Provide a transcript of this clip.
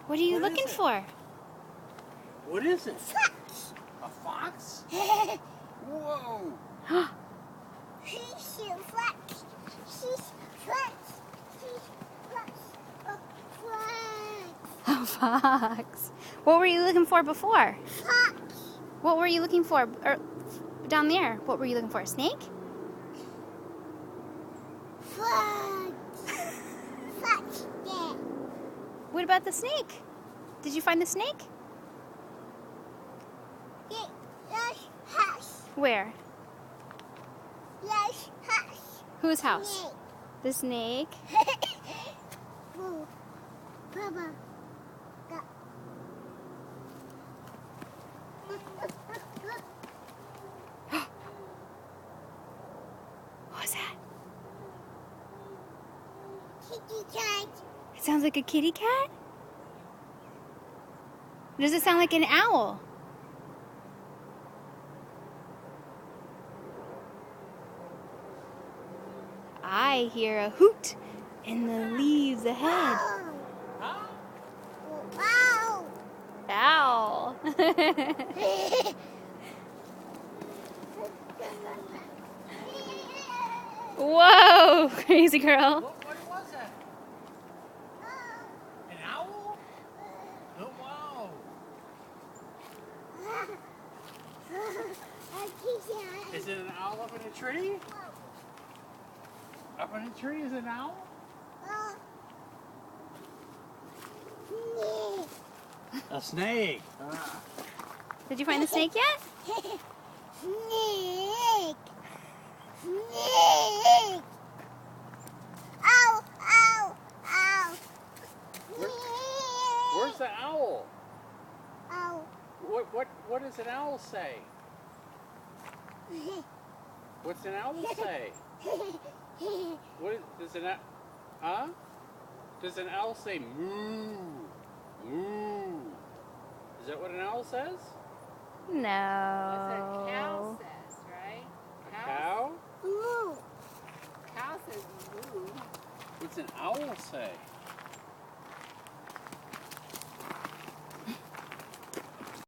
What are you looking for? What is it? Fox. A fox? Whoa! She's a fox. She's fox. She's fox. Fox. A fox. What were you looking for before? Fox. What were you looking for down there? What were you looking for? A snake? Fox. Fox there. What about the snake? Did you find the snake? Yes, house. Where? Yes, house. Whose house? Snake. The snake. Oh, Papa. What was that? Kitty cat. It sounds like a kitty cat? Or does it sound like an owl? I hear a hoot in the leaves ahead. Wow. Wow. Owl. Whoa, crazy girl. What was that? An owl? Oh, wow. Is it an owl up in a tree? Up in a tree is an owl? A snake. Did you find the snake yet? Snake. Snake. Ow, ow, ow. Where's the owl? Ow. What does an owl say? What's an owl say? Does an huh? Does an owl say moo? Moo. Is that what an owl says? No. That's what a cow says, right? A cow? Moo. Cow says moo. What's an owl say?